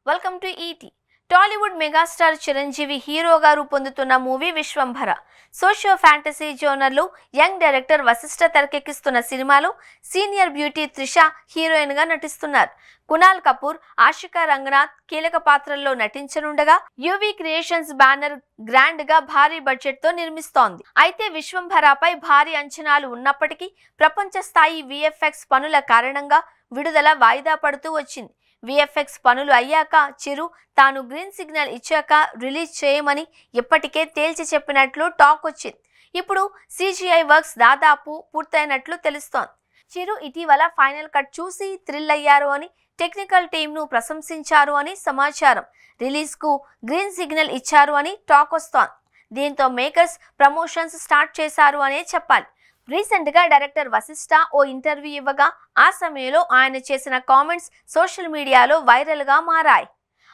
Welcome to ET. Tollywood megastar Chiranjeevi హీరోగా రూపొందుతున్న movie Vishwambhara. Socio fantasy జోనర్లో యంగ్ డైరెక్టర్ వశిష్ఠ తెరకెక్కిస్తున్న సినిమాలో సీనియర్ బ్యూటీ త్రిష హీరోయిన్ గా నటిస్తున్నారు. కునాల్ కపూర్, ఆషికా రంగనాథ్ కీలక పాత్రల్లో నటించనుండగా యువి క్రియేషన్స్ బ్యానర్ గ్రాండ్ గా భారీ బడ్జెట్ తో నిర్మిస్తోంది. అయితే విశ్వంభరపై భారీ అంచనాలు ఉన్నప్పటికీ ప్రపంచ స్థాయి విఎఫ్ఎక్స్ పనుల కారణంగా విడుదల వాయిదా పడుతూ వచ్చింది. విఎఫ్ఎక్స్ పనులు అయ్యాక చిరు తాను గ్రీన్ సిగ్నల్ ఇచ్చాక రిలీజ్ చేయమని ఇప్పటికే తేల్చి చెప్పినట్లు టాక్ వచ్చింది. ఇప్పుడు సిజిఐ వర్క్స్ దాదాపు పూర్తయినట్లు తెలుస్తోంది. చిరు ఇటీవల ఫైనల్ కట్ చూసి థ్రిల్ అయ్యారు అని, టెక్నికల్ టీంను ప్రశంసించారు అని సమాచారం. రిలీజ్ కు గ్రీన్ సిగ్నల్ ఇచ్చారు అని టాక్ వస్తోంది. దీంతో మేకర్స్ ప్రమోషన్స్ స్టార్ట్ చేశారు అనే చెప్పాలి. రీసెంట్ గా డైరెక్టర్ వశిష్ఠ ఓ ఇంటర్వ్యూ ఇవ్వగా ఆ సమయంలో ఆయన చేసిన కామెంట్స్ సోషల్ మీడియాలో వైరల్ గా మారాయి.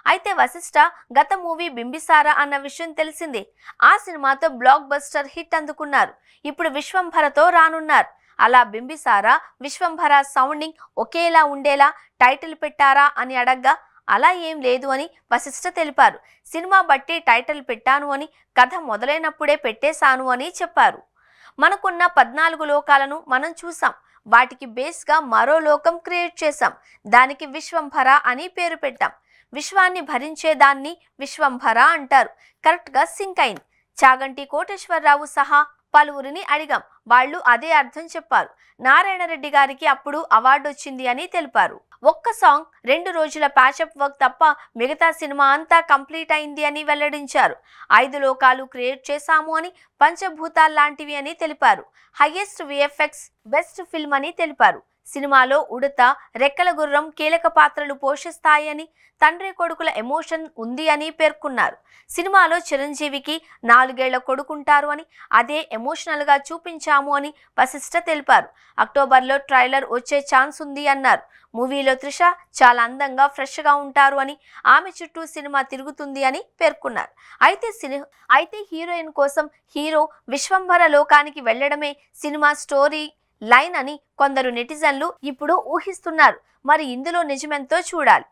అయితే వశిష్ఠ గత మూవీ బింబిసారా అన్న విషయం తెలిసిందే. ఆ సినిమాతో బ్లాక్ బస్టర్ హిట్ అందుకున్నారు. ఇప్పుడు విశ్వంభరతో రానున్నారు. అలా బింబిసారా, విశ్వంభర సౌండింగ్ ఒకేలా ఉండేలా టైటిల్ పెట్టారా అని అడగ్గా అలా ఏం లేదు అని వశిష్ఠ తెలిపారు. సినిమా బట్టి టైటిల్ పెట్టాను అని, కథ మొదలైనప్పుడే పెట్టేశాను అని చెప్పారు. మనకున్న 14 లోకాలను మనం చూసాం. వాటికి బేస్ గా మరో లోకం క్రియేట్ చేశాం. దానికి విశ్వంభర అని పేరు పెట్టాం. విశ్వాన్ని భరించేదాన్ని విశ్వంభర అంటారు. కరెక్ట్ గా సింక్ అయింది. చాగంటి కోటేశ్వరరావు సహా పలువురిని అడిగాం. వాళ్ళు అదే అర్థం చెప్పారు. నారాయణ రెడ్డి గారికి అప్పుడు అవార్డు వచ్చింది అని తెలిపారు. ఒక్క సాంగ్ 2 రోజుల ప్యాచప్ వర్క్ తప్ప మిగతా సినిమా అంతా కంప్లీట్ అయింది అని వెల్లడించారు. 5 లోకాలు క్రియేట్ చేశాము అని, పంచభూతాల్లాంటివి అని తెలిపారు. హైయెస్ట్ విఎఫ్ఎక్స్ బెస్ట్ ఫిల్మ్ అని తెలిపారు. సినిమాలో ఉడత, రెక్కల గుర్రం కీలక పాత్రలు పోషిస్తాయని, తండ్రి కొడుకుల ఎమోషన్ ఉంది అని పేర్కొన్నారు. సినిమాలో చిరంజీవికి 4 ఏళ్ల కొడుకుంటారు అని, అదే ఎమోషనల్ గా చూపించాము అని వశిష్ఠ తెలిపారు. అక్టోబర్లో ట్రైలర్ వచ్చే ఛాన్స్ ఉంది అన్నారు. మూవీలో త్రిష చాలా అందంగా ఫ్రెష్ గా ఉంటారు అని, ఆమె చుట్టూ సినిమా తిరుగుతుంది అని పేర్కొన్నారు. అయితే హీరోయిన్ కోసం హీరో విశ్వంభర లోకానికి వెళ్లడమే సినిమా స్టోరీ లైన్ అని కొందరు నెటిజన్లు ఇప్పుడు ఊహిస్తున్నారు. మరి ఇందులో నిజమెంతో చూడాలి.